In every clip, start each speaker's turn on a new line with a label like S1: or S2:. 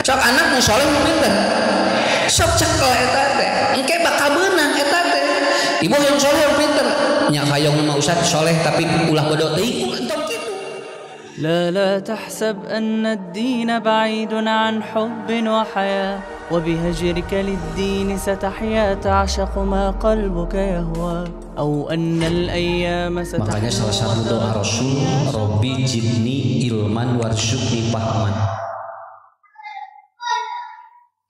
S1: sok anak nu soleh nu pinter sok cekel eta teh engke bakal beunang eta teh ibu yang soleh yang pinter nya hayang mah ustaz soleh tapi ulah bodoh teuing entong kitu.
S2: لا لا تحسب أن الدين بعيد عن حب وحياة وبهجرك للدين ستحيا تعشق ما قلبك يهوى أو أن الأيام ستحيا.
S1: Makanya salah satu doa Rasul, Robbi jidni ilman warzuqni fahman.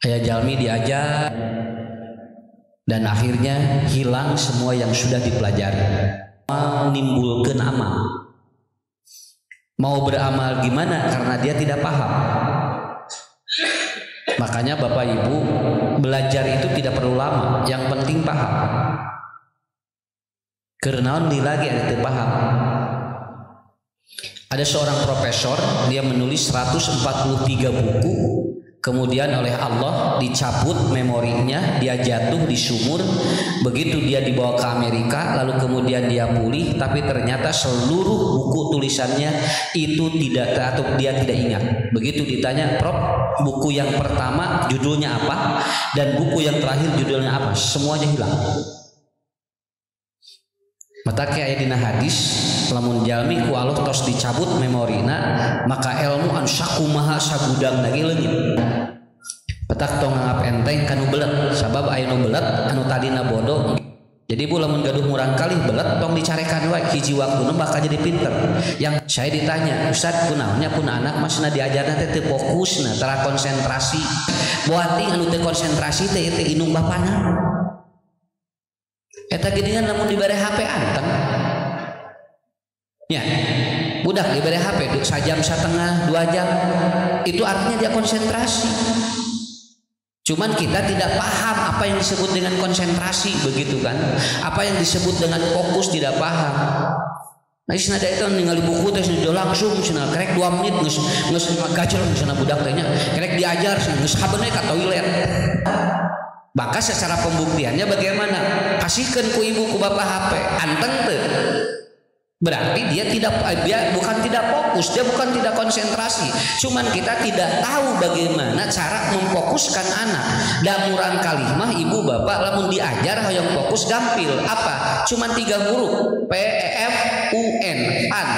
S1: Aya jalmi diajar dan akhirnya hilang semua yang sudah dipelajari. Menimbulkan amal. Mau beramal gimana karena dia tidak paham. Makanya Bapak Ibu belajar itu tidak perlu lama, yang penting paham. Karena lagi ada paham. Ada seorang profesor, dia menulis 143 buku, kemudian oleh Allah dicabut memorinya, dia jatuh di sumur. Begitu dia dibawa ke Amerika, lalu kemudian dia pulih, tapi ternyata seluruh buku tulisannya itu tidak, atau dia tidak ingat. Begitu ditanya, Prof, buku yang pertama judulnya apa dan buku yang terakhir judulnya apa, semuanya hilang. Mata kayak dina hadis, lamun jalmi ku Allah tos dicabut memorina, maka ilmu anu sakumaha sagudang lagi leungit. Petak tong nganggap enteng kanu belet, sabab aya nu belet anu tadina bodoh. Jadi bu lamun gaduh murang kali belet tong dicarekan wae hiji waktuna bakal jadi pinter. Yang saya ditanya, Ustaz kunaonnya pun anak masna diajarna teh teu fokusna, tara konsentrasi. Boating anu teu konsentrasi teh teh inung bapana. Eta geuningan lamun dibere HP anteng. Ya, budak dibere HP sajam setengah 2 jam. Itu artinya dia konsentrasi. Cuman kita tidak paham apa yang disebut dengan konsentrasi, begitu kan? Apa yang disebut dengan fokus tidak paham. Nah, isna da eta ningali buku teh langsung cenah kerek 2 menit geus gajel cenah budak teh nya. Kerek diajar geus habeunna ka toilet. Maka secara pembuktiannya bagaimana? Kasihkan ku ibu ku bapak HP, anteng teu? Berarti dia bukan tidak fokus, dia bukan tidak konsentrasi. Cuman kita tidak tahu bagaimana cara memfokuskan anak. Dan murang kalimah ibu bapak lamun diajar yang fokus gampil. Apa? Cuman 3 huruf, P, E, F, U, N, an.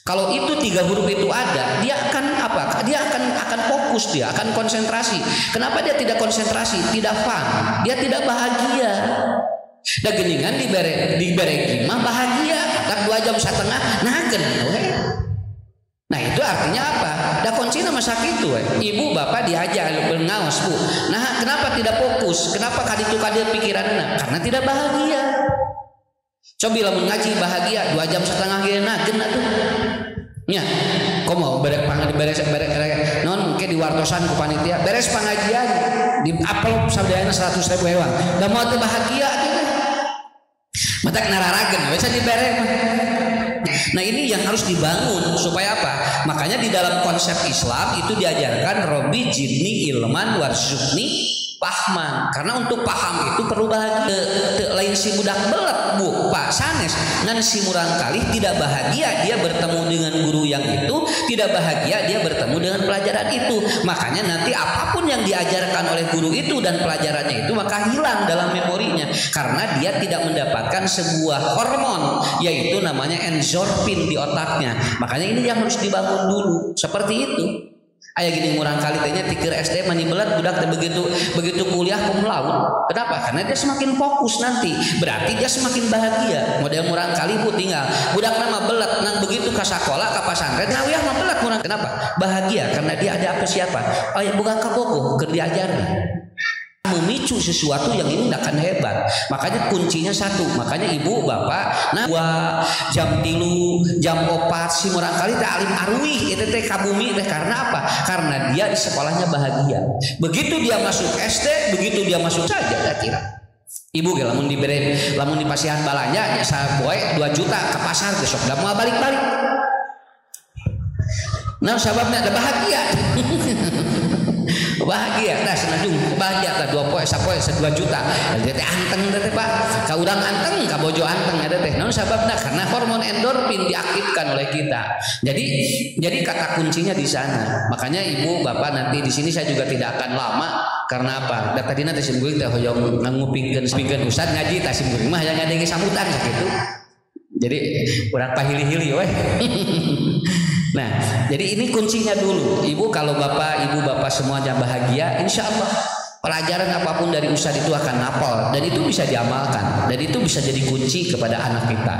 S1: Kalau itu 3 huruf itu ada, dia akan apa? Dia akan fokus, dia akan konsentrasi. Kenapa dia tidak konsentrasi? Tidak fun, dia tidak bahagia. Da geuningan dibere gimah bahagia, tak 2 jam setengah nagen we. Nah itu artinya apa? Da kuncina masa kitu we. Ibu bapak diajar ngaos Bu. Nah kenapa tidak fokus? Kenapa kaditu kadieu pikiranna? Karena tidak bahagia. Cobi lamun ngaji bahagia 2 jam setengah ge nagen atuh. Nya, komo beres non mungkin diwartosan ku panitia beres pengajian di upload sabdana 100.000 hewan. Da moal teu bahagia atuh. Matak nararagen bisa dibere. Nah ini yang harus dibangun supaya apa? Makanya di dalam konsep Islam itu diajarkan Robbi jidni ilman warzuqni pahman. Karena untuk paham itu perlu bahagia. Lain si budak belet bu pak sanes ngan si murang kali tidak bahagia dia bertemu dengan guru yang itu, tidak bahagia dia bertemu dengan pelajaran itu. Makanya nanti apapun yang diajarkan oleh guru itu dan pelajarannya itu maka hilang dalam memorinya karena dia tidak mendapatkan sebuah hormon yaitu namanya endorfin di otaknya. Makanya ini yang harus dibangun dulu seperti itu. Aya gini murang kali tanya tikir SD mani belat budak begitu kuliah cum laude. Kenapa? Karena dia semakin fokus nanti. Berarti dia semakin bahagia. Model murang kali bu tinggal budak nama belat nang begitu ke sekolah ke pesantren ngawiyah mah belat murang. Kenapa? Bahagia karena dia ada apa siapa? Oh ya bukan kabogoh keur diajarna. Memicu sesuatu yang ini akan hebat. Makanya kuncinya satu. Makanya ibu bapak nah 2 jam 3 jam 4 si murang kali teh alim arwih itu teh kabumi teh karena apa? Karena dia di sekolahnya bahagia. Begitu dia masuk SD, begitu dia masuk saja saya kira. Ibu ge lamun dibere lamun di pasihan balanja nya saboe 2 juta ke pasar besok da moal balik-balik. Nah sababnya ada bahagia. Bahagia nah senajung bahagia teh 2 poe sapoe 2 juta. Eta teh anteng teh Pak. Ka urang anteng, ka bojo anteng eta teh. Naon sababna? Karena hormon endorfin diaktifkan oleh kita. Jadi kata kuncinya di sana. Makanya Ibu Bapak nanti di sini saya juga tidak akan lama karena apa? Da tadina teh sim teh hoyong ngupingkeun ustad ngaji tah sim mah yang ngadenge sambutan sakitu. Jadi urang pahili-hili we. Nah, jadi ini kuncinya dulu. Ibu kalau Ibu Bapak semuanya bahagia, insya Allah pelajaran apapun dari ustad itu akan napal dan itu bisa diamalkan dan itu bisa jadi kunci kepada anak kita.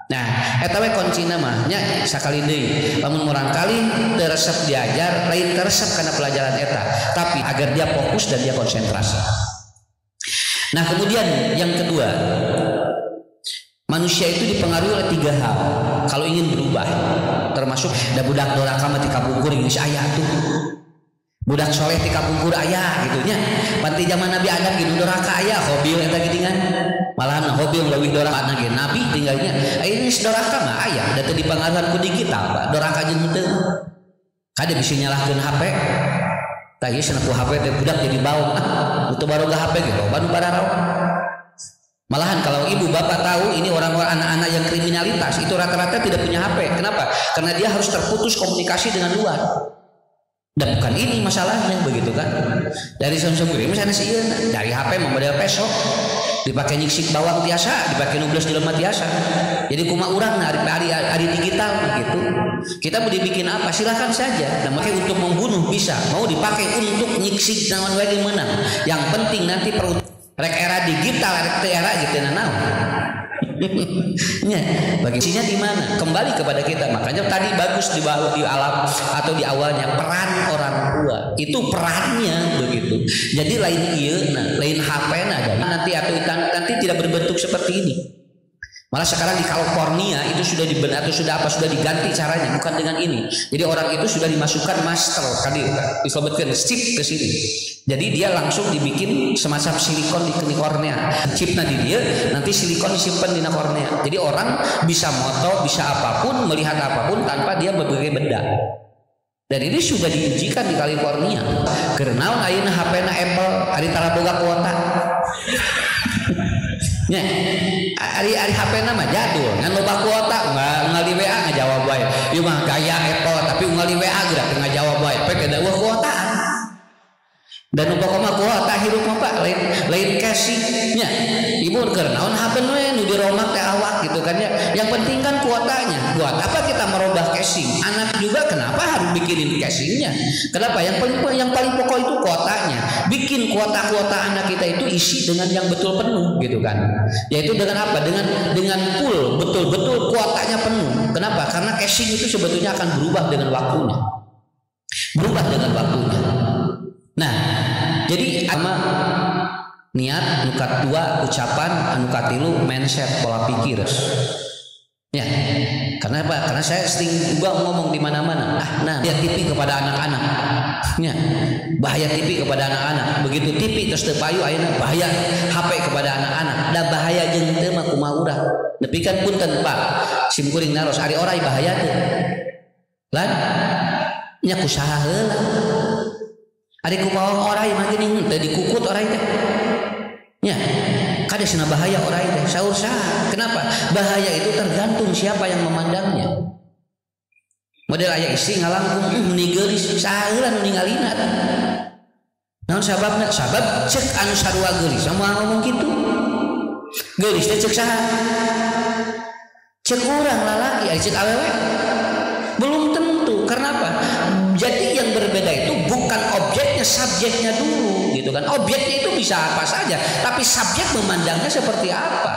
S1: Nah, eta we kuncina mah nya sakali deui. Lamun murang kali teu resep diajar, lain teresep karena pelajaran eta, tapi agar dia fokus dan dia konsentrasi. Nah, kemudian yang kedua, manusia itu dipengaruhi oleh 3 hal kalau ingin berubah, termasuk da budak doraka mah ti kabungkur geus aya tuh. Budak soleh ti kabungkur aya gitu nya. Panti zaman Nabi Adam gitu doraka aya, hobil eta geuningan. Malahan hobil leuwih doraka ge Nabi tinggalnya. Ini doraka mah aya, da teu dipengaruhan ku digital, Pak. Doraka jeung teu. Kada bisa nyalahkeun HP. Tah ieu cenah ku HP teh budak jadi baung. Butuh barokah HP gitu, banu bararaw. Malahan kalau ibu bapak tahu ini orang-orang anak-anak yang kriminalitas itu rata-rata tidak punya HP. Kenapa? Karena dia harus terputus komunikasi dengan luar. Dan bukan ini masalahnya begitu kan? Dari sonsoguri misalnya sih dari HP model pesok dipakai nyiksik bawang biasa, dipakai nubles jelema biasa. Jadi kuma urang hari digital begitu. Kita mau dibikin apa? Silakan saja. Dan makanya untuk membunuh bisa, mau dipakai untuk nyiksik naon wae menang. Yang penting nanti perut rek era digital, rek era gitu naon. Ya, bagasinya di mana? Kembali kepada kita. Makanya tadi bagus di alam atau di awalnya peran orang tua. Itu perannya begitu. Jadi lain lain HP nanti nanti tidak berbentuk seperti ini. Malah sekarang di California itu sudah sudah diganti caranya, bukan dengan ini. Jadi orang itu sudah dimasukkan master tadi disebutkan chip ke sini. Jadi dia langsung dibikin semacam silikon di kornea. Chipnya di dia, nanti silikon disimpan di kornea. Jadi orang bisa moto, bisa apapun, melihat apapun tanpa dia berbagai benda. Dan ini sudah diujikan di California. Karena ayeuna HP-na Apple ari tara boga kuota. Nya, ari HP nama jadul, ngan loba kuota, ngali WA ngajawab wae. Ieu mah gaya Apple tapi ngali WA geura teu ngajawab wae, pe teu eueuh kuotaan. Dan umpama kuota hirup mah Pak lain casing nya. Ibu keur naon HP we nu diromak teh awak gitu kan ya. Yang penting kan kuotanya. Buat apa kita merubah casing? Anak juga kenapa harus bikinin casingnya? Kenapa? Yang paling pokok itu kuotanya. Bikin kuota anak kita itu isi dengan yang betul penuh gitu kan. Yaitu dengan apa? Dengan full betul-betul kuotanya penuh. Kenapa? Karena casing itu sebetulnya akan berubah dengan waktunya. Berubah dengan waktunya. Nah, jadi sama niat, nukat 2 ucapan, nukat 3 mindset pola pikir. Ya, karena apa? Karena saya sering juga ngomong di mana-mana. Bahaya TV kepada anak-anak. Ya, bahaya TV kepada anak-anak. Begitu TV terus teu payu ayeuna bahaya HP kepada anak-anak. Da bahaya jeung teu mah kumaha urang. Nepikeun punten Pak, sim kuring naros ari orai bahaya teu. Lan nya kusaha heula. Ari kumaha orai mah geuning teu dikukut orai teh. Ya, kada cenah bahaya orai teh. Saur saha? Kenapa? Bahaya itu tergantung siapa yang memandangnya. Model aya istri ngalangkung meni geulis, saha heula nu ningalina tah. Naon sababna? Sabab cek anu sarua geulis, sama ngomong kitu. Geulis teh cek saha? Cek urang lalaki, cek awewe. Belum tentu. Karena apa? Jadi yang berbeda itu bukan objeknya, subjeknya dulu gitu kan. Objeknya itu bisa apa saja, tapi subjek memandangnya seperti apa.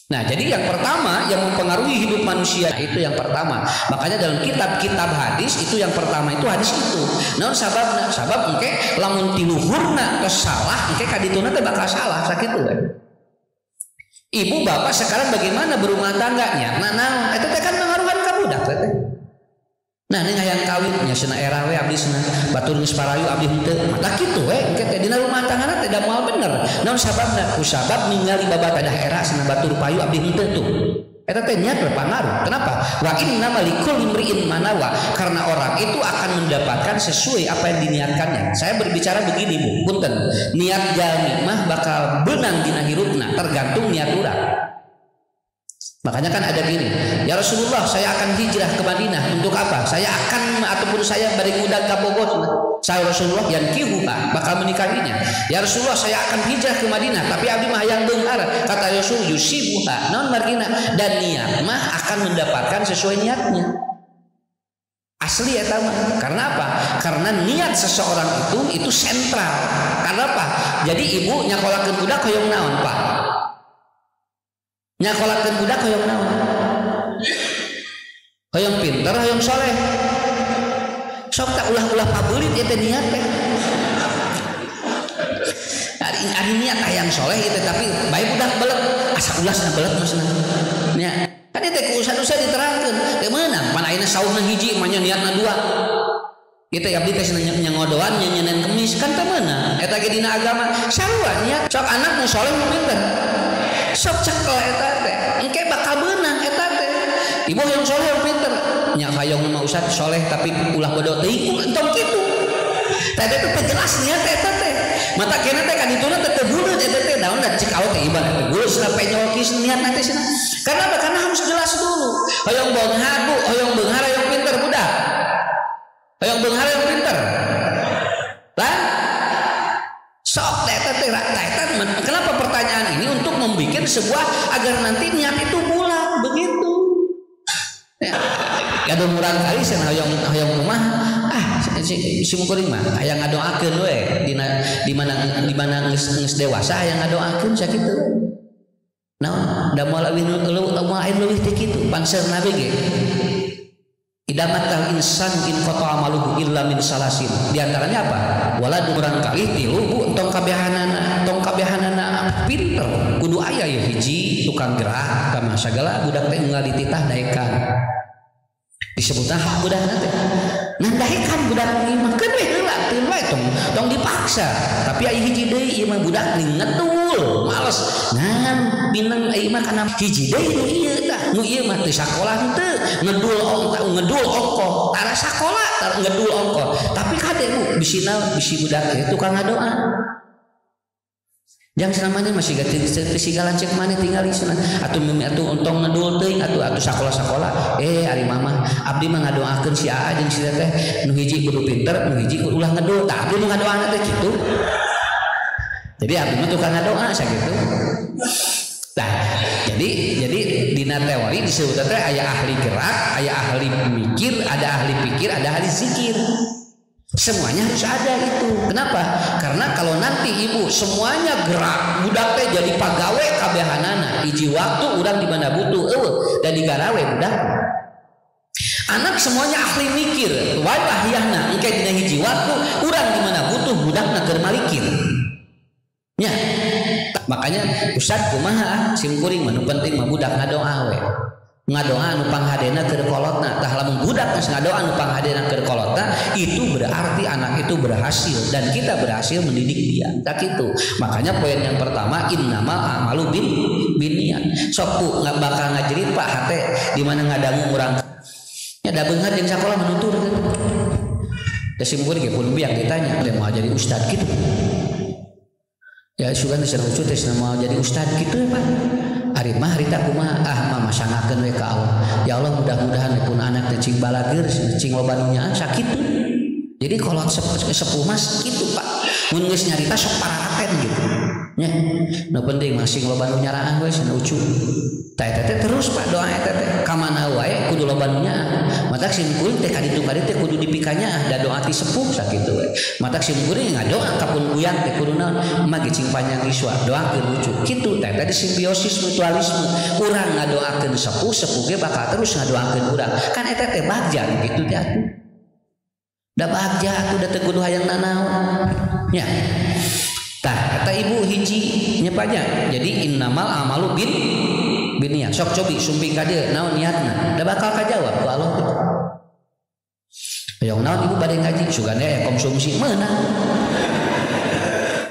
S1: Nah, jadi yang pertama yang mempengaruhi hidup manusia itu yang pertama. Makanya dalam kitab-kitab hadis itu yang pertama itu hadis itu. Naon sababna? Sabab engke lamun tiluhurna geus salah, engke kadituna teh bakal salah sakitu we. Ibu bapak sekarang bagaimana berumah tangganya? Nah, naon eta teh kan mengaruhan ka budak teh. Nah, ini hayang kawin nya cenah era we abdi cenah batur geus parayu abdi henteu. Mata kitu we engke teh dina rumah tanggana teh da moal bener. Naon sababna? Ku sabab ningali babat dah era cenah batur payu abdi henteu tuh. Eta teh niat berpengaruh. Kenapa? Wa innamal likulli imri'in ma nawa. Karena orang itu akan mendapatkan sesuai apa yang diniatkannya. Saya berbicara begini, Bu. Punten. Niat jalmi mah bakal beunang dina hirupna, tergantung niat urang. Makanya kan ada gini, ya Rasulullah, saya akan hijrah ke Madinah. Untuk apa? Saya akan ataupun saya bari udag ka Bogor. Saya Rasulullah yang kihuha, bakal menikahinya. Ya Rasulullah, saya akan hijrah ke Madinah, tapi abdi mah hayang beunghar. Kata Rasul, yusibuha, naon margina, dan niat mah akan mendapatkan sesuai niatnya. Asli eta mah. Karena apa? Karena niat seseorang itu sentral. Karena apa? Jadi ibu nyakolakeun budak hoyong naon, Pak? Nyakolakeun budak hoyong naon? Hoyong pinter, hoyong soleh. Sok tak ulah-ulah pabeulit eta niat teh. Ari niat hayang soleh itu, tapi bae budak belet asa ulasna belet maksudna. Nya, kan eta usaha-usaha diterangkeun. Teu meunang pan ayeuna saumna hiji mah niatna dua. Kita abdi teh nyangodoan nyanyian kemis kan teu meunang. Eta ge dina agama sarua niat sok anak nu soleh nu pinter. Sok cekel eta teh engke bakal beunang eta teh. Ibu yang soleh yang pinter nya hayong mah ustad soleh tapi ulah bodoh teuing entong kitu. Tadi teh jelas niat eta teh. Mata kena teh kan dituna teh buleut eta teh daun da cek awet teh ibarat teh geus sampai nyolkis niat nanti cenah. Karena apa? Karena harus jelas dulu. Hayong beunghar Bu, hayong beunghar hayong pinter budak. Hayong beunghar hayong pinter. Lah sok teh kenapa pertanyaan ini untuk membuat sebuah agar nanti niat itu bulat begitu. Ya, ada murang kali sana hayang rumah si mukuring mah hayang ngadoakeun we di mana geus dewasa hayang ngadoakeun sakitu. Nah, da moal leuwih teh kitu panseurna we ge. Idamatal insan in qata amaluhu illa min salasin. Di antaranya apa? Waladu urang kali tilu Bu tong kabehanana pinter. Kudu aya ya hiji tukang gerak ka sagala budak teh unggal dititah daekan. Disebutna hak budak teh. Nah daekan budak ieu mah keun we heula teu wae tong dipaksa. Tapi aya hiji deui ieu mah budak ngetul, males. Nah, bineng ieu mah kana hiji deui nu ieu tah. Nu ieu mah teu sakola teu, ngedul ongko, tara sakola, tara ngedul ongko. Tapi kade Bu, bisina bisi budak teh tukang ngadoa. Jangan selamanya masih gak segala cek mana tinggal di sana atau untung ngedul teuing atau sekolah ari mama abdi mah ngadoakeun si Aa jeung si teh nu hiji kudu pinter nu hiji kudu ulah ngedul tah abdi nu ngadoana teh kitu. Jadi abdi mah tukang ngadoa sakitu. Nah, jadi dina teori disebut teh aya ahli gerak, aya ahli mikir, ada ahli pikir, ada ahli zikir. Semuanya harus ada itu. Kenapa? Karena kalau nanti ibu semuanya gerak, budak teh jadi pagawe kabehanana. Hiji waktu urang di mana butuh dan digarawe budak. Anak semuanya ahli mikir, wadah yahna engke dina hiji waktu urang di mana butuh budakna keur malikir. Nya. Makanya ustad kumaha sim kuring mah nu penting mah budak ngadoa we. Ngadoa anu panghadena keur kolotna tah lamun budak geus ngadoa anu panghadena keur kolotna itu berarti anak itu berhasil dan kita berhasil mendidik dia tak itu. Makanya poin yang pertama innamal a'malu binniyat. Sok ku nggak bakal ngajerit Pak hate di mana ngadangu urang nya da beunghar jeung sakola menutur gitu. Da simpul ge pun biang ditanya mau jadi ustad gitu. Ya sugan disana ucut teh mau jadi ustad gitu ya Pak. Ari mah harita kumaha mah masangakeun we ka Allah. Ya Allah mudah-mudahan pun anak teh cing balageur cing loba nu nyaan sakitu. Jadi kolot sepuh mas kitu Pak. Mun geus nyarita sok pararaten gitu. Nya. Nu penting masing loba nu nyaraan we cenah ucu. Tah eta teh terus Pak doa eta teh ka mana wae kudu loba nu nyaan. Matak sim kuring teh kaditu teh kudu dipikanya da doa ti sepuh sakitu we. Matak sim kuring ngadoa ka pun uyang teh kudu naon mah ge cing panjang iswa doakeun lucu. Kitu teh tadi simbiosis mutualisme. Urang ngadoakeun sepuh ge bakal terus ngadoakeun urang. Kan eta teh bagja gitu teh atuh. Da bagja atuh da teu kudu hayang nanaon. Nya. Tah eta ibu hiji nyepanya. Jadi innamal amalu binniyat. Sok cobi sumping ka dieu naon niatna. Da bakal kajawab ku Allah. Hayang naon ibu bade ngaji sugana aya konsumsi meunang.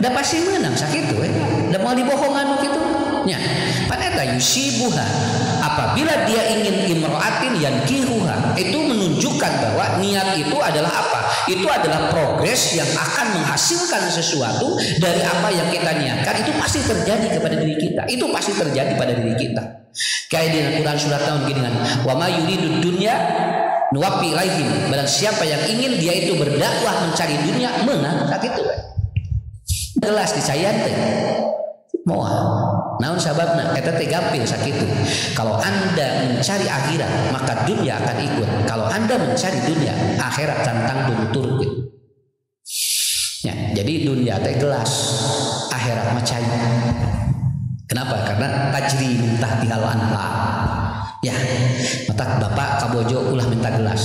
S1: Da pasti meunang sakitu we. Da moal dibohongan kitu. nya paneta yusibuha, apabila dia ingin imro'atin yankihuha, itu menunjukkan bahwa niat itu adalah apa? Itu adalah progres yang akan menghasilkan sesuatu dari apa yang kita niatkan. Itu pasti terjadi kepada diri kita, itu pasti terjadi pada diri kita. Kayak di Al-Quran surat tahun gini kan, wa ma yuridud dunya nuwafi ilaihim, barang siapa yang ingin dia itu berdakwah mencari dunia menang sakitu jelas dicayan teh moal naon sababna eta teh gampil sakitu. Kalau Anda mencari akhirat maka dunia akan ikut, kalau Anda mencari dunia akhirat tantang tutur-tutur ya. Jadi dunia teh gelas, akhirat mah cair. Kenapa? Karena tajri min tahtihal anhar. Ya, mata bapak kabojo ulah minta gelas,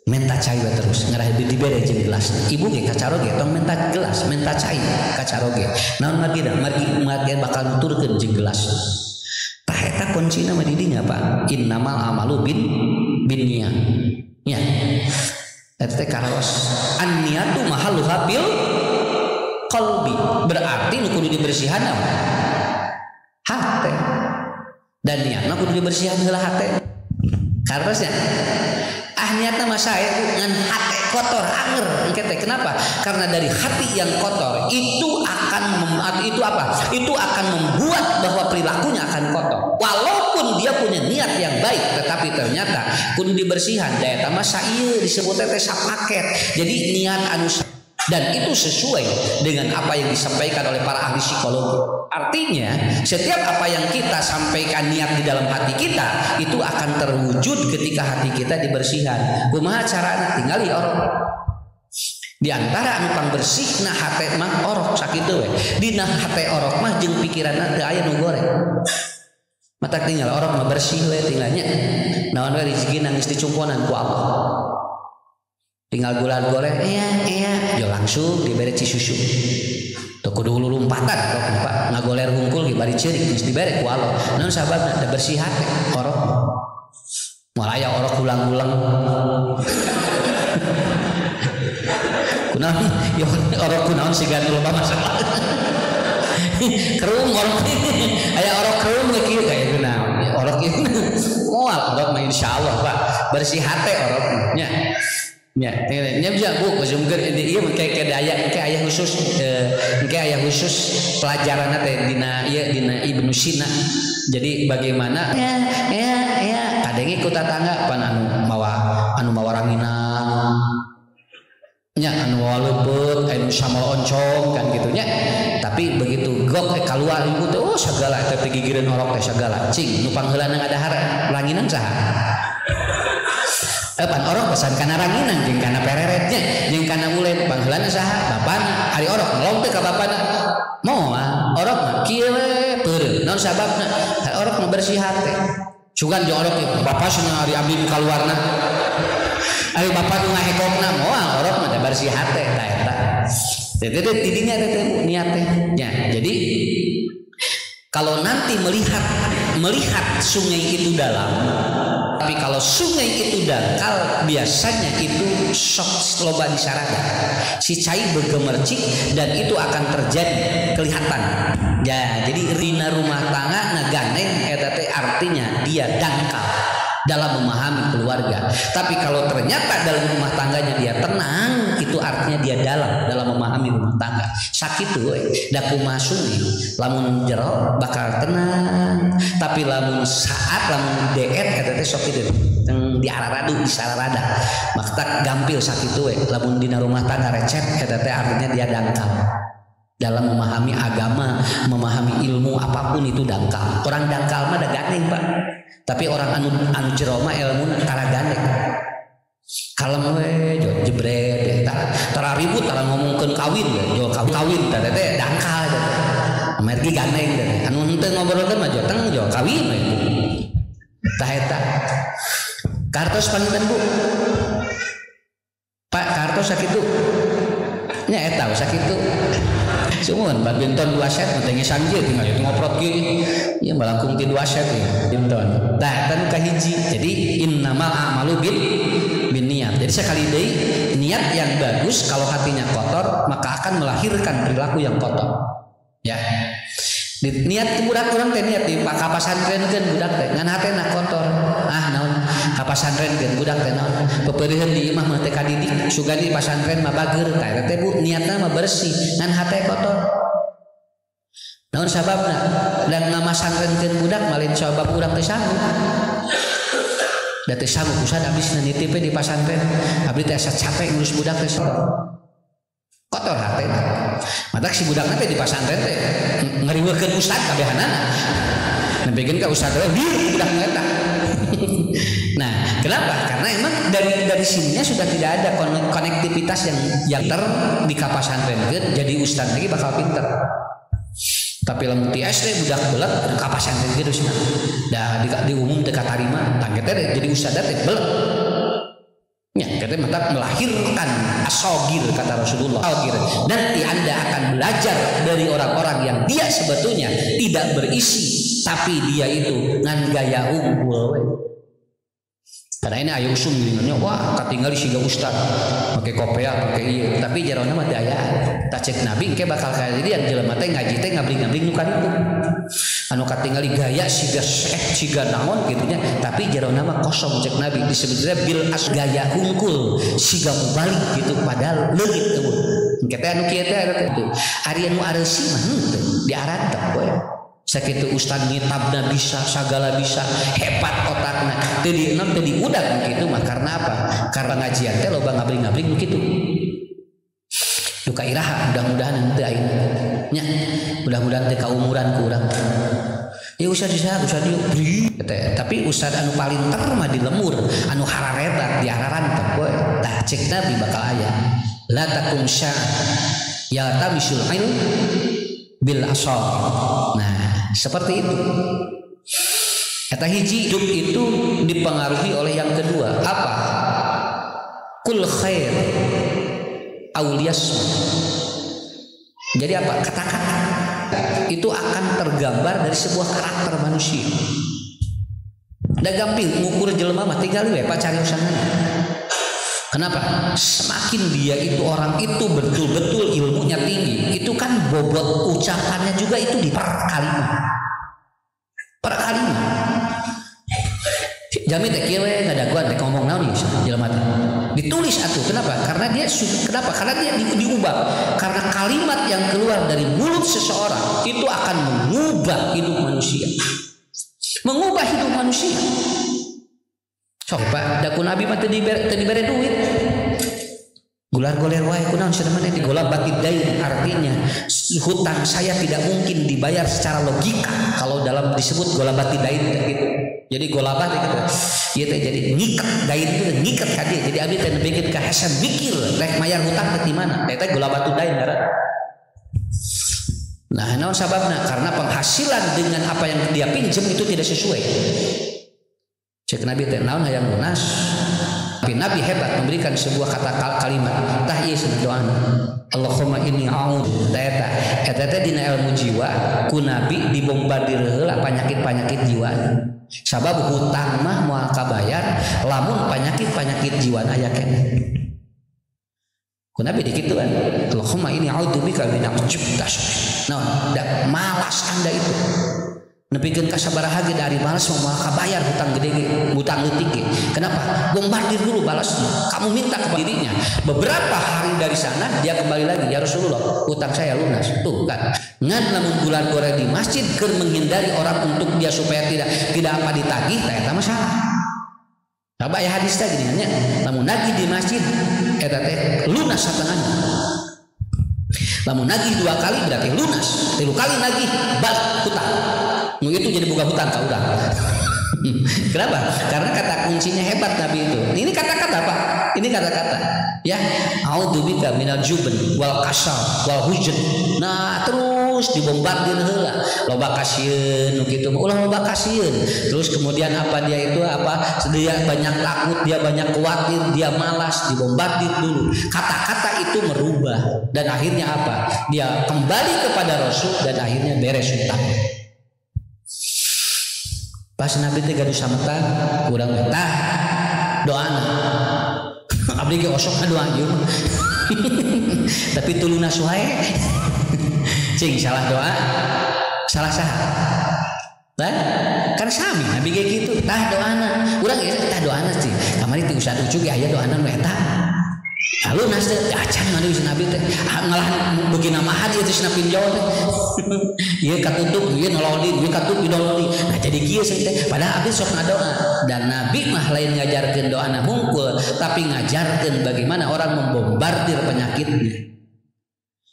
S1: minta cair terus ngarah dibere jeung gelas. Ibu ge kacaroge tong minta gelas, minta cair kacaroge. Naon margi bakal nuturkeun jeung gelas. Tah eta kuncina mah di dinya Pak. Innamal amalu binniyat. Ya. Eta teh karaos an-niyatu mahalluha bil qalbi. Berarti nu kudu dibersihan apa? Hate. Dan niatna kudu dibersihan heula hate. Karosnya niatna mah saya ngan hate kotor anger engke teh. Kenapa? Karena dari hati yang kotor itu akan Itu akan membuat bahwa perilakunya akan kotor. Walaupun dia punya niat yang baik, tetapi ternyata kudu dibersihan. Da eta mah saieu disebut teh sapaket. Jadi niat anu dan itu sesuai dengan apa yang disampaikan oleh para ahli psikologi. Artinya setiap apa yang kita sampaikan niat di dalam hati kita itu akan terwujud ketika hati kita dibersihkan. Kumaha carana? Tinggali orok. Di antara anu pang bersihna hate mah orok sakitu we. Dina hate orok mah jeung pikiranna teu aya nu goreng. Mata tinggal orok mah bersih we tinggalnya. Naon we rezeki nangis dicumponan ku Allah. Tinggal gula goreng, jo langsung diberi cisusu. Tuh kudu hulu lompatan, Pak ngagoler hungkul diberi ceurik, geus dibere ku Allah. Naon sababna? Da bersih hate, orok. Moal aya orok ulang-ulang. Kunaon? Ya orok kunaon siga loba masalah. Kerum orok. Aya orok kerum ge kieu kayak kunaon? Orok ieu. Moal orok mah insyaallah, Pak. Bersih hate oroknya. Ya, nya bisa Bu kusumkeun ieu mah kayak daya aya khusus khusus pelajaran teh dina Ibnu Sina. Jadi bagaimana kadenge ku tatangga pan anu mawa ranginang nya anu mawa leupeut anu samal oncom kan gitu nya. Tapi begitu gok kaluar ibu teh sagala teh gigireun orok teh sagala. Cing nu pangheulana ngadahar ranginang saha? Pan orok pesan kana ranginang jeung kana pereretnya jeung kana ulen pangheulana saha? Bapana. Ari orok ngelong teh ka bapana. Moal orok mah kieu we peureun. Naon sababna? Orok mah bersih hate. Sugan jeung orok bapak cenah ari abdi kaluarna. Ari bapak nu ngahekokna moal orok mah bersih hate tah eta. Jadi tidinya teh niat teh. Ya, jadi kalau nanti melihat sungai itu dalam, tapi kalau sungai itu dangkal biasanya itu sok loba di sarada si cai bergemercik dan itu akan terjadi kelihatan ya. Jadi rina rumah tangga ngagandeng eta teh artinya dia dangkal dalam memahami keluarga. Tapi kalau ternyata dalam rumah tangganya dia tenang, itu artinya dia dalam memahami rumah tangga. Sakitu we da kumaha sungai lamun jero bakal tenang, tapi lamun deet eta teh sok kitu teng diararadu disararada makta gampil sakitu we. Lamun dina rumah tangga recep eta teh artinya dia dangkal dalam memahami agama, memahami ilmu apapun itu dangkal. Orang dangkal mah da gandeng Pak. Tapi orang anu jero mah ilmu tara gandeng. Kalem we jebret tara ribut tara ngomongkeun kawin jo kawin teh dangkal teh. Amergi gandeng teh. Anu henteu ngobrolkeun mah jo teng jo kawin we. Tah eta. Kartos panutan Bu. Pak kartos sakitu. Nya eta sakitu. Sumuan badminton 2 set mentenge sanjeu tinggal itu ngoprot ge ieu balangkung ti 2 set ya badminton. Tah tan kahiji. Jadi innamal a'malu binniyat. Jadi sekali deui niat yang bagus kalau hatinya kotor maka akan melahirkan perilaku yang kotor. Ya. Niat budak urang teh niat di ka pasantrenkeun budak teh ngan hatena kotor. Naon ka pasantrenkeun budak teh naon pepeureuheun di imah mah teh kadidik sugan di pasantren mah bageur tah teh Bu niatna mah bersih ngan hate kotor. Naon sababna? Dan ngamasantrenkeun budak malin sabab urang teh sanggup. Da teh sanggup usah abisna nitipna di pasantren. Abdi teh asa capek ngurus budak teh kotor hati. Matak si budak nanti di pasantren teh ngeriweukeun ustad kabehanana. Nepikeun ka ustad teh budak eta. Nah, kenapa? Karena emang dari sininya sudah tidak ada konektivitas yang di pasantren jadi ustad lagi bakal pinter. Tapi lamun ti SD budak belet ka pasantren gitu cenah. Da di umum teh katarima, tangge teh jadi ustad teh belet. Ya, kita melahirkan asogir kata Rasulullah. Asogir. Nanti Anda akan belajar dari orang-orang yang dia sebetulnya tidak berisi, tapi dia itu ngan gaya unggul. Karena ini ayo usum gini, wah katinggali siga ustad, pakai kopea, pakai iya, tapi jarona mah daya. Tak cek Nabi, engke bakal kaya jadi yang jelema teh ngaji teh ngabling-ngabling nukan itu. Anu katingali gaya siga naon gitunya, tapi jarona mah kosong cek Nabi disebutnya bil as gaya unggul siga mubalik gitu padahal leungit eueuh. Engke teh anu kieu teh itu. Ari anu areusi mah henteu diarantep we. Sakitu ustad ngitabna bisa sagala bisa hebat otakna teu di udag gitu mah karena apa? Karena ngajian teh loba ngabling-ngabling kitu. Duka iraha mudah-mudahan henteu aing nya mudah-mudahan teh kaumuran ku urang. Ya ustad dieu tapi ustad anu paling mah di lemur anu hararebat di hararantep we. Tah cek Nabi bakal aya la takum sya ya tamisul ilm bil asal. Nah, seperti itu. Eta hiji hidup itu dipengaruhi oleh yang kedua. Apa? Kul khair auliyas. Jadi apa? Kata-kata itu akan tergambar dari sebuah karakter manusia. Da gampil ngukur jelema mah tinggal we pacari usahana. Kenapa? Semakin dia itu orang itu betul-betul ilmunya tinggi, itu kan bobot ucapannya juga itu di per kalimat. Jami teh kieu we ngadaguan teh ngomong naon ieu jelema teh. Ditulis atuh. Kenapa? Karena dia diubah. Karena kalimat yang keluar dari mulut seseorang itu akan mengubah hidup manusia. Mengubah hidup manusia. Sok Pak, da ku Nabi mah teu dibere duit. Gular-goler wae kunaon cenah mah digolabati dain, artinya hutang saya tidak mungkin dibayar secara logika kalau dalam disebut golabati dain gitu. Jadi golabah gitu. Ieu teh jadi ngiket dain itu ngiket ka dieu. Jadi abdi teh bikin ka hasan mikir rek mayar hutang teh di mana. Eta golabatu dain ngaran. Nah, naon sababna? Karena penghasilan dengan apa yang dia pinjam itu tidak sesuai. Cek Nabi teh naon hayang lunas. Tapi Nabi hebat memberikan sebuah kata kalimat. Tah ieu doana. Allahumma inni a'udzu eta teh dina ilmu jiwa ku Nabi dibombardir heula panyakit-panyakit jiwa. Sabab hutang mah moal kabayar lamun panyakit-panyakit jiwa aya keneh. Ku Nabi dikituan. Allahumma inni a'udzu bika min al-jubdas. Nah, malas Anda itu. Nepikeun ka sabaraha ge dari malas moal kabayar hutang gede ge, hutang leutik ge. Kenapa? Bombardir dulu balasnya. Kamu minta kepada dirinya. Beberapa hari dari sana dia kembali lagi, ya Rasulullah, hutang saya lunas. Tuh kan. Ngan lamun bulan gore di masjid keur menghindari orang untuk dia supaya tidak apa ditagih, eta mah salah. Coba ya hadis teh gini nya, lamun nagih di masjid eta teh lunas satengahna. Lamun nagih 2 kali berarti lunas, 3 kali nagih bal hutang. Itu jadi buka hutang kau udah. Kenapa? Karena kata kuncinya hebat Nabi itu. Ini kata-kata Pak. Ini kata-kata. Ya, a'udzubika minal jubn wal kasal wal hujn. Nah, terus dibombardir heula. Loba kasieun kitu. Ulah loba kasieun. Terus kemudian apa dia itu apa? Dia banyak takut, dia banyak khawatir, dia malas, dibombardir dulu. Kata-kata itu merubah dan akhirnya apa? Dia kembali kepada Rasul dan akhirnya beres hutang. Pas Nabi teh gaduh sametan kurang betah doana abdi ge osok doa ieu tapi tulunas wae cing salah doa salah kan sami nabi kayak gitu tah doana urang geus tah doana sih kamari teu usah ucug aya doana nu eta lalu nasde acan mah deui nabi teh malah beuki namahan ieu teh pinjol teh ieu katutup ieu nololi ieu katutup idololi nah jadi kieu teh padahal abdi sok ngadoa dan nabi mah lain ngajarkeun doana hungkul tapi ngajarkeun bagaimana orang membombardir penyakitnya.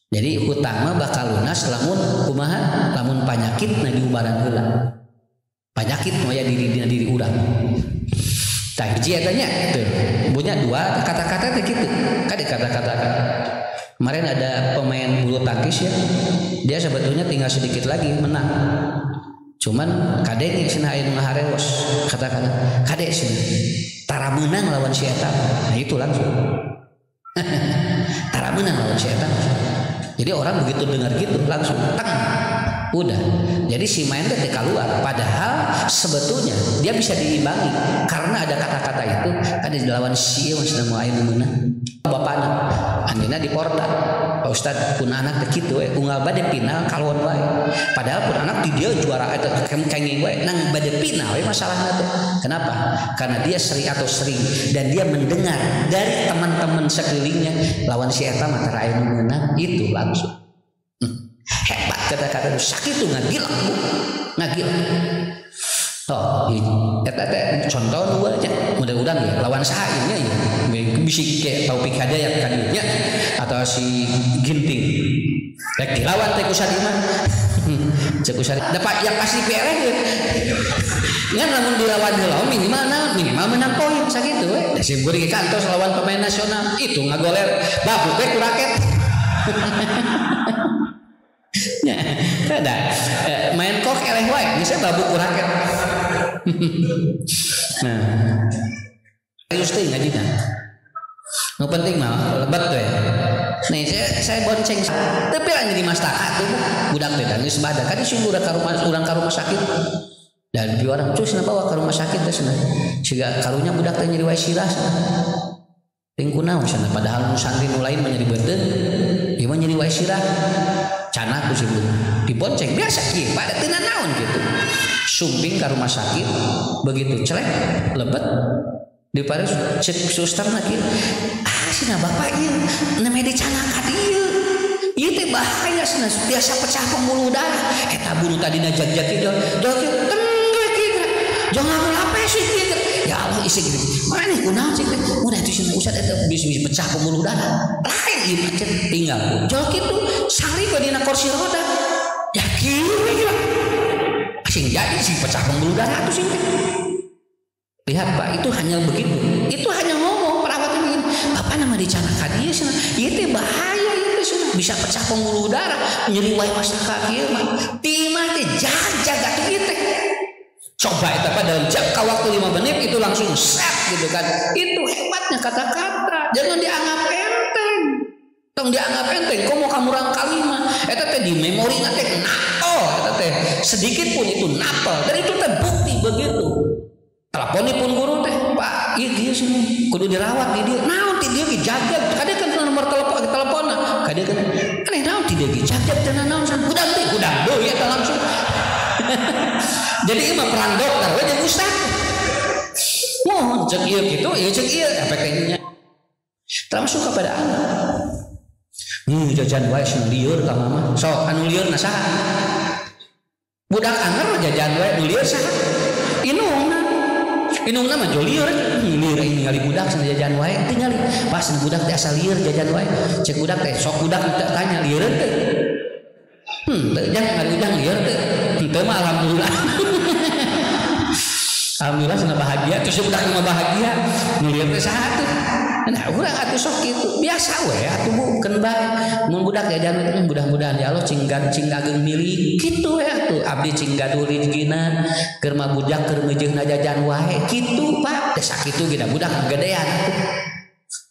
S1: Jadi hutang mah bakal lunas lamun kumaha lamun panyakitna diubaran heula. Penyakit mah ya diri urang. Tah hiji eta nya teu. Punya dua kata-kata teh kitu. Kade kata-kata. Kemarin ada pemain bulu tangkis ya. Dia sebetulnya tinggal sedikit lagi menang. Cuman kade ge cenah aya nu ngahareos kata-kata. Kade cenah tara meunang lawan si eta. Nah itu langsung. Tara meunang lawan si eta. Jadi orang begitu dengar gitu langsung tang udah. Jadi si main teh keluar padahal sebetulnya dia bisa diimbangi karena ada kata-kata itu kan di lawan si masih mau aya meunang. Bapana anjeunna di Porta. Pak Ustad pun anak teh kitu we unggal bade final kalon wae. Padahal pun anak di dia juara eta kenging wae nang bade final we masalahna teh. Kenapa? Karena dia sering dan dia mendengar dari teman-teman sekelilingnya lawan si eta mah tara aya meunang itu langsung. Hebat kata-kata itu sakit tuh ngagilang bu ngagilang toh eta teh contoh dua aja mudah-mudahan ya lawan sahainnya ya bisi kayak Taufik Hidayat kan nya atau si Ginting rek dilawan teh ku sadimah cek ku sadimah dapat yang pasti PR ge ngan lamun dilawan heula minimal menang poin sakitu we da sim geuring kantos lawan pemain nasional itu ngagoler babu teh ku raket ya, ada main kok eleh wae, bisa babuk raket. Nah, harus teh ngaji kan. Nu penting mah lebat tuh ya. Nih saya bonceng, tapi lah jadi mastaka tuh budak teh dan geus bada. Kadi sungguh urang ka rumah sakit. Dan di orang terus bawa ke rumah sakit teh cenah. Siga karunya budak teh nyeri wae sirah. Ting kunaon cenah padahal nu santri nu lain mah nyeri beunteun. Ieu mah nyeri wae sirah. Canak ku sibu dibonceng biasa kieu pada teu naon gitu sumbing ke rumah sakit begitu celek lebet di paris cek suster lagi cenah bapak ieu nemeh dicanak ka dieu ieu teh bahaya cenah biasa pecah pembuluh darah eta bulu tadina jag-jag kieu tenggek kieu jangan lapes kieu ya Allah isi gitu maneh kunaon cek udah itu cenah usah eta bisa pecah pembuluh darah lain ieu macet tinggal jol kitu sari dina kursi roda yakin asing jadi sih pecah pembuluh darah itu sih lihat Pak itu hanya begitu itu hanya ngomong perawat ini bapak nama dicanakan dia sana itu bahaya itu sana bisa pecah pembuluh darah nyeri wae pas kaki mah timah teh jaga tuh itu coba itu dalam jangka waktu 5 menit itu langsung set gitu kan itu hebatnya kata-kata jangan dianggap enteng tong dianggap enteng kok mau kamu orang kalima eta teh di memori teh napol eta teh sedikit pun itu napol dan itu teh bukti begitu teleponipun guru teh Pak ieu dieu sini kudu dirawat di dieu naon ti dieu ge jaga kade kan nomor teleponna kade kan aneh naon ti dieu ge jaga teh naon san udang deui eta langsung jadi ieu mah peran dokter we jeung ustaz mohon cek ieu kitu ieu cek ieu efeknya termasuk kepada anak jajan wae sing lieur ka mama. Sok anu lieur na saha? Budak anger jajan wae nu lieur saha? Inungna mah jo lieur. Lieur ningali budak sana jajan wae tingali. Pas budak teh asal lieur jajan wae. Cek budak teh sok budak tanya lieur teh. Jangan ngari udang lieur teh. Henteu mah alhamdulillah. Alhamdulillah sana bahagia terus budak mah bahagia. Nu lieur teh saha tuh? Nah, urang atuh sok kitu. Biasa we atuh Bu, keun bae. Mun budak jajan mudah-mudahan ya Allah cing ageng milik. Kitu we atuh. Abdi cing gaduh rezekina, keur mah budak keur ngeujeungna jajan wae. Kitu Pak. Teh sakitu gina budak gedean.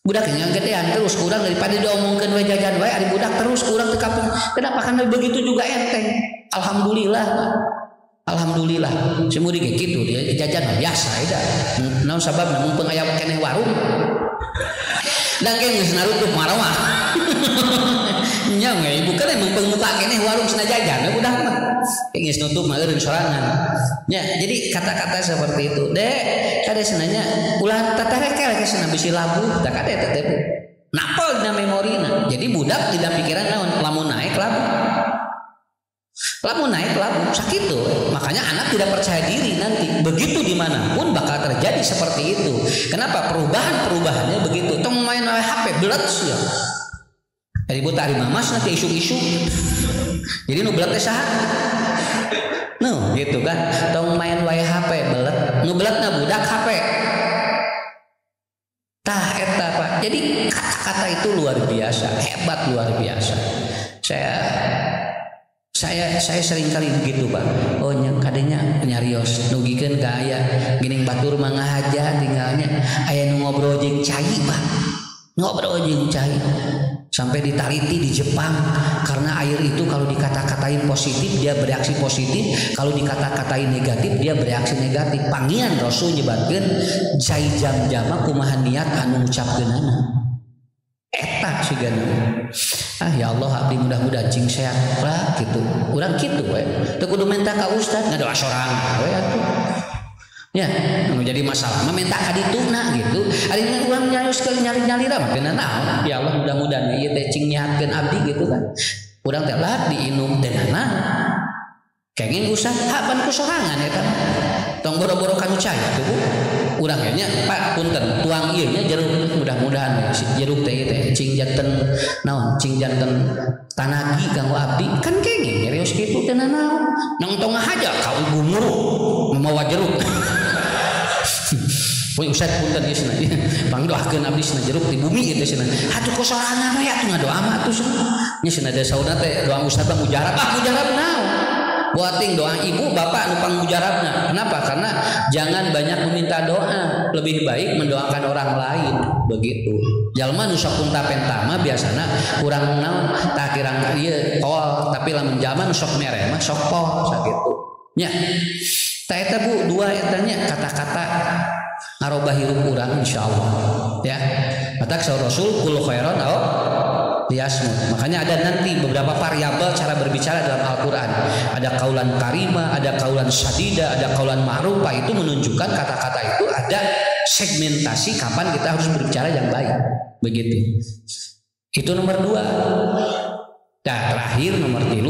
S1: Budak nya gedean terus kurang daripada diomongkeun we jajan wae ari budak terus kurang teu kapung. Kenapa karena begitu juga enteng. Alhamdulillah Pak. Alhamdulillah. Semuri ge kitu dia jajan biasa eta. Naon sababna mumpung aya keneh warung. Dan kayak geus narutup marwah. nya ibu kan emang pengupa keneh warung cenah jajan udah mah geus nutup mah eureun sorangan nya. Jadi kata-kata seperti itu dek kade senanya ulah tatareke cenah bisi labuh tak kade teh napol dina memorina. Jadi budak dina pikiran naon lamun naik labu sakit tuh. Makanya anak tidak percaya diri nanti begitu dimanapun bakal terjadi seperti itu. Kenapa? Perubahannya begitu. Tong main HP belet sih ya. Jadi buta hari mamas nanti isu-isu. Jadi nu belet teh saha? Nu gitu kan. Tong main wae HP belet. Nu beletna budak HP. Tah eta Pak. Jadi kata-kata itu luar biasa, hebat luar biasa. Saya sering kali begitu Pak. Oh nya kadenya nyarios nugikeun ka aya geuning batur mah ngahaja tinggalnya aya nu ngobrol jeung cai Pak. Ngobrol jeung cai. Sampai ditaliti di Jepang karena air itu kalau dikata-katain positif dia bereaksi positif, kalau dikata-katain negatif dia bereaksi negatif. Pangian Rasul nyebatkeun cai jam-jama kumaha niat anu ngucapkeunana. Eta sigana. Ya Allah abdi mudah-mudahan cing sehat lah gitu. Urang kitu we. Teu kudu minta ka ustaz ngadoa sorang we atuh. Ya, jadi masalah mah minta ka dituna gitu. Ari urang nyarios ke nyali-nyali mah keuna naon. Ya Allah mudah-mudahan ieu teh cing nyahatkeun abdi gitu kan. Urang teh lah diinum teh naon. Kenging ustaz haban ku sorangan eta. Tong boro-boro kanu cai atuh Bu. Urang nya Pak punten tuang ieu nya jeruk mudah-mudahan jeruk teh cing janten naon cing janten tanagi kanggo abdi kan kenging nyarios kitu teh naon nang tong haja ka ibu muru mawa jeruk. Woi ustaz punten ieu cenah pangdoakeun abdi cenah jeruk di bumi ieu cenah atuh kosorangan we atuh ngadoa mah atuh nya cenah da sauna teh doa ustaz mah mujarab naon. Buating doa ibu bapak numpang mujarabna. Kenapa? Karena jangan banyak meminta doa, lebih baik mendoakan orang lain begitu. Jalma nu sok punta pentama biasana kurang naon tah kirang ieu tol tapi lamun jalma nu sok mere mah sok pol sakitu. Nya. Tah eta Bu dua eta nya kata-kata ngarobah hirup urang insyaallah. Ya. Kata Rasul kul khairan aw liyasmut. Makanya ada nanti beberapa variabel cara berbicara dalam Al-Quran. Ada kaulan karima, ada kaulan syadida, ada kaulan ma'rufah. Itu menunjukkan kata-kata itu ada segmentasi kapan kita harus berbicara yang baik. Begitu. Itu nomor 2. Dan terakhir nomor 3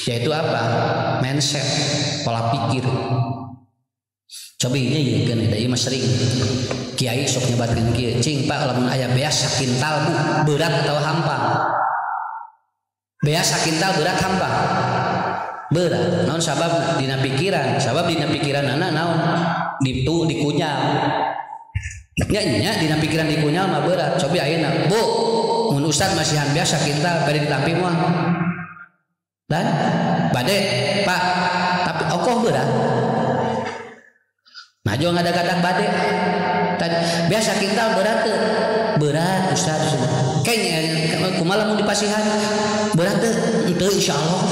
S1: yaitu apa? Mindset, pola pikir. Coba ini ya kan ada ieu sering kiai sok nyebatkeun kieu cing Pak lamun aya beas sakintal Bu berat atau hampang. Beas sakintal berat hampang. Berat. Naon sabab dina pikiran? Sabab dina pikiranana naon? Dikunyal. Nya dina pikiran dikunyal mah berat. Coba ayeuna, Bu, mun ustaz masihan beas sakintal bade ditampi moal. Dan bade Pak, tapi okoh berat. Nah juga ngadak-ngadak bade biasa kintal berat Ustaz kayaknya kumaha lamun dipasihan berat teu insyaallah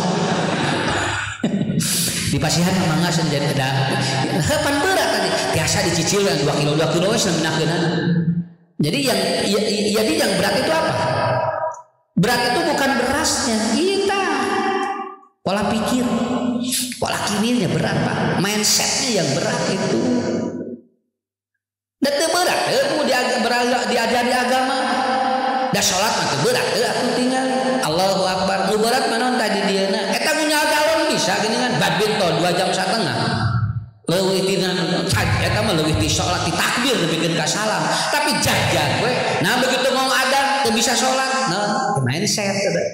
S1: dipasihan mangga jadi ada pan berat tadi biasa dicicil 2 kilo wes menakeun. Jadi yang berat itu apa? Berat itu bukan berasnya, kita pola pikir, pola kinernya berat Pak, mindsetnya yang berat itu. Dan itu berat, diajari agama. Dan sholat mah berat, aku tinggal. Allahu Akbar, nu berat mana tadi dia na. Eta punya galon bisa gini kan, badminton 2 jam setengah. Leuwih tina, eta mah leuwih di sholat di takbir lebih ka salam. Tapi jajan, we, nah begitu mau adzan, teu bisa sholat, nah mindset ada.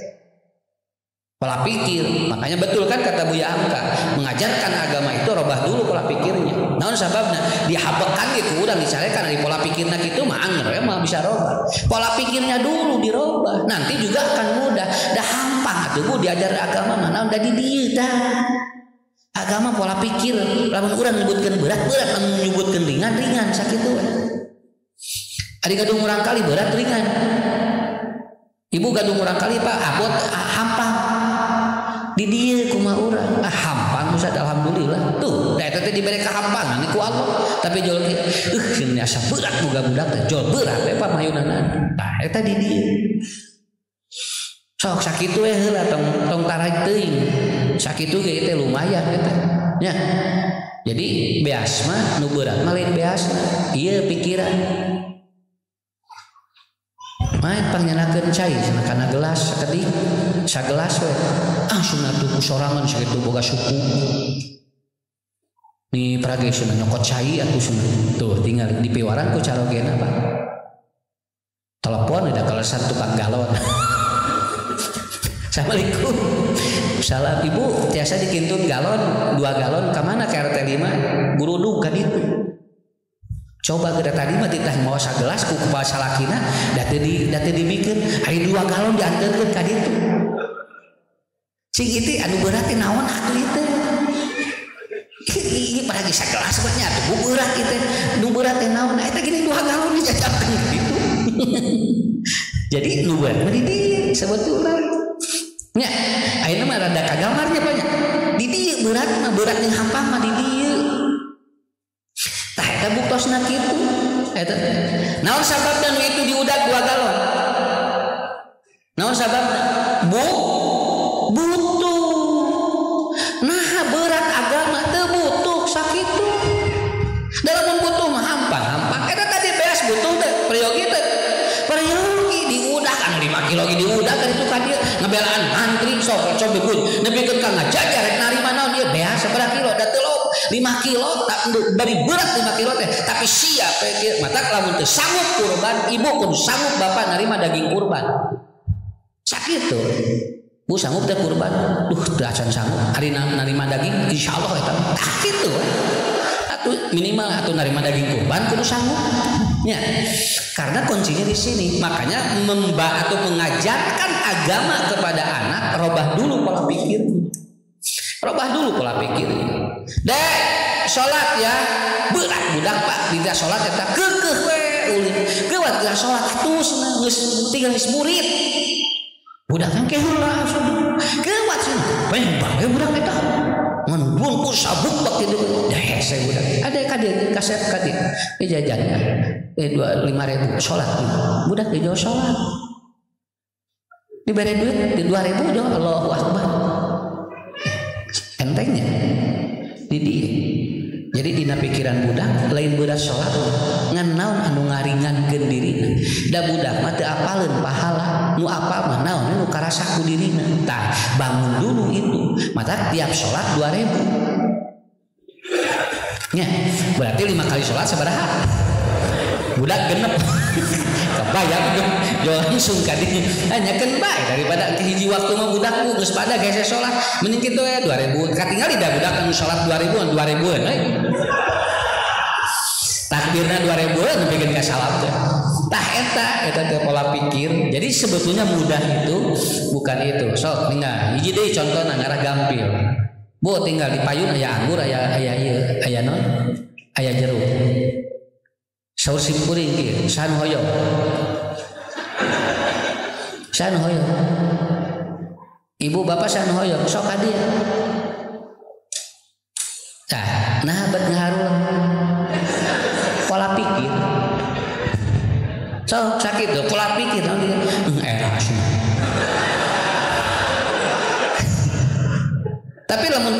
S1: Pola pikir, makanya betul kan kata Buya Hamka, mengajarkan agama itu robah dulu pola pikirnya. Naon sababna dihabekan gitu udah dicarekan dari pola pikirna gitu mah angger mah bisa robah. Pola pikirnya dulu dirobah, nanti juga akan mudah. Dah hampang atuh Bu diajar agama mah naon da di dieu tah. Agama pola pikir, lamun urang nyebutkeun berat, lamun nyebutkeun ringan sakitu we. Ari gadung urang kali berat ringan. Ibu gadung urang kali Pak abot hampang. Di dia kumaha urang hampang Ustaz alhamdulillah tuh da eta teh dibere kahampangan ku Allah tapi jual geus asa berat budak teh jual berat we pamayonan tah eta di dia sok sakitu heula tong tarik teuing sakitu ge teh lumayan eta nya. Jadi beas mah nu berat mah lain beas ieu pikiran main pangnyenakeun cai kana gelas sakedik sagelas we sunah tuh sorangan sakitu boga suku ni prage sunah nyokot cai atuh sunah tuh tinggal di piwaran ku carogena Pak telepon udah kalesan tukang galon. Assalamualaikum. Salam ibu tiasa dikintun galon 2 galon kemana ke RT 5 gurudug ka ditu. Coba geura tadi mah ditah mawa sagelas ku kepala salakina da teu dibikeun ari 2 galon dianteurkeun ka ditu. Cing itu anu berat teh naon atuh ieu? Ini pada kisah kelas banyak tuh berat itu nu berat teh naon eta gini 2 galon dijajakeun gitu. Jadi nu berat mah di dieu sebetulna nya ayeuna mah rada kagamarnya banyak di dieu berat mah berat yang hampang mah di dieu tah eta buktosna kitu eta naon sababna nu itu diudag 2 galon naon sababna butuh nah berat agama teu butuh sakitu dalam butuh mah hampang eta tadi beas butuh teh periogi diudah kan 5 kilo diudah kan itu kan dia ngebelaan antri sok debut nepikeun ka ngajajar rek narima naon dia beas sabaraha kilo da teu 5 kilo dari berat 5 kilo teh tapi siap teh mata lamun teu sanggup kurban ibu kudu sanggup bapak narima daging kurban sakitu bu sanggup teh kurban teu acan sanggup ari narima daging insyaallah eta tah kitu atuh minimal atuh narima daging kurban kudu sanggup nya karena kuncinya di sini makanya atau mengajarkan agama kepada anak robah dulu pola pikir dek sholat ya berat budak Pak tidak sholat eta keukeuh we ulin keuat geus sholat atus geus tinggal geus murid budak kan keheula keuat cenah bembang ge budak eta ngan bungkus sabuk bak kitu da hese budak ada kadir kaset kadir jajannya 5.000 sholat budak di jauh sholat diberi duit di 2.000 jauh Allahu Akbar entengnya di dia jadi dina pikiran budak lain berat sholat ngan naon anu ngaringankeun dirina da budak mah teu apaleun pahala nu apal mah naon nu karasa ku dirina tah bangun dulu itu mata tiap sholat 2.000 nya berarti 5 kali sholat sabaraha budak genep kebayang jual langsung kadinya hanya baik daripada hiji waktu mah budakku geus pada geus sholat mending kitu ya 2.000 katinggal da budak anu sholat 2.000-an takbirna 2.000-an nepikeun ka salam teh tah eta teh pola pikir jadi sebetulnya mudah itu bukan itu sok tinggal hiji deui contohna ngarah gampil bu tinggal di payun aya anggur aya ieu aya naon aya jeruk saur simkuring kieu san hoyong ibu bapak san hoyong sok ka dieu tah nah bet ngaharulang pola pikir sok sakitu pola pikir eras tapi lamun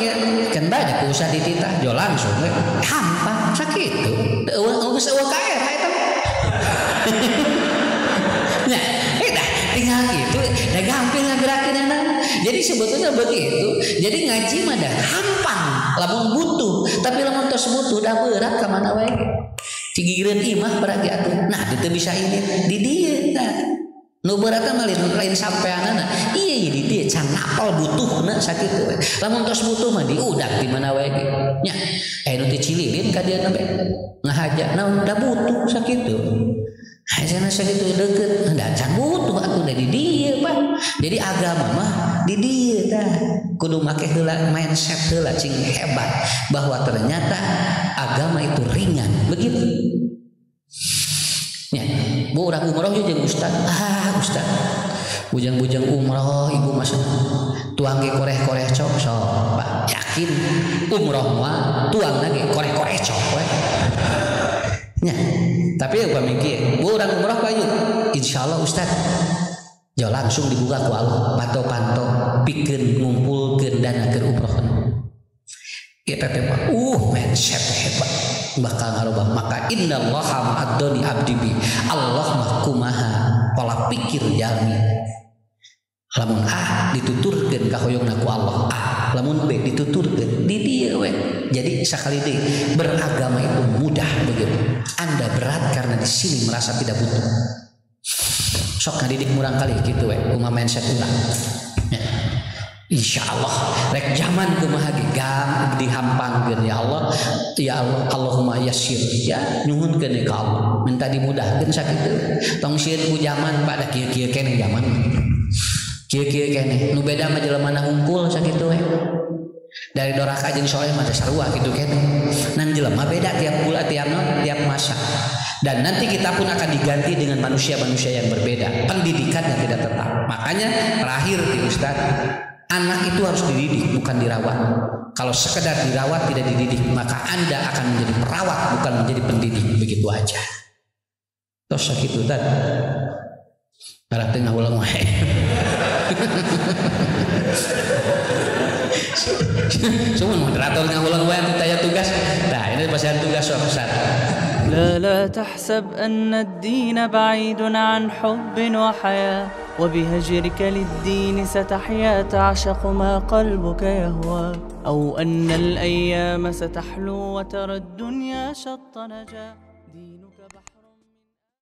S1: kan banyak usah dititah jo langsung hampang sakitu geus eueuh ka era eta nah tinggal gitu da gampil ngagerakeunna jadi sebetulnya begitu jadi ngaji mah da hampang lamun butuh tapi lamun tos butuh da berat ka mana wae cigireun imah berarti atuh nah teu bisa ini di dieu tah nu berat mah lain sampeanana iya di dieu can napal butuhna sakitu we lamun tos butuh mah diudak di mana wae nya nu teu cililin ka dieu teh ngahaja naon da butuh sakitu hasilnya segitu deket hendak can butuh aku dari dia Pak jadi agama mah di dia dah kudu make heula mindset heula cing hebat bahwa ternyata agama itu ringan begitu ya bu urang umroh jeung ustad ustad bujang-bujang umroh ibu masuk tuang ge koreh-koreh cok sok Pak yakin umroh mah tuang lagi koreh-koreh cok we nya tapi apa mikir bu orang umrah payu insyaallah ustad Jo langsung dibuka ku Allah, panto-panto pikeun ngumpulkeun dana keur umroh. Kita tembak, mindset hebat bakal ngarubah. Maka innallaha ma'ad-doni abdi bi. Allah mah kumaha pola pikir jalmi. Lamun A dituturkeun ka hoyongna ku Allah, lamun B dituturkeun di dieu we. Jadi sakali deui beragama itu mudah begitu. Anda berat karena di sini merasa tidak butuh. Sok ngadidik murang kali gitu we, kumaha mindset urang. Ya. Insyaallah rek zaman kumaha ge gam dihampangkeun ya Allah. Ya Allah, Allahumma yassir. Ya nyuhunkeun ka Allah, minta dimudahkeun sakitu. Tong sieun ku zaman pada kieu-kieu keneh zaman. Kieu-kieu keneh nu beda mah jelemana hungkul sakitu we. Dari doraka jeung soleh mah sarua kitu keneh. Nan jelema beda tiap bulan, tiap masa. Dan nanti kita pun akan diganti dengan manusia-manusia yang berbeda. Pendidikan yang tidak tetap. Makanya terakhir di Ustaz, anak itu harus dididik bukan dirawat. Kalau sekedar dirawat tidak dididik, maka Anda akan menjadi perawat bukan menjadi pendidik. Begitu aja. Tos sakitu tadi. Para tengah ulang wae. Semua moderator ngulang wae tanya tugas. Nah, ini pasien tugas Ustaz.
S2: لا تحسب أن الدين بعيد عن حب وحياة وبهجرك للدين ستحيا تعشق ما قلبك يهوى أو أن الأيام ستحلو وترى الدنيا شط نجاة دينك بحر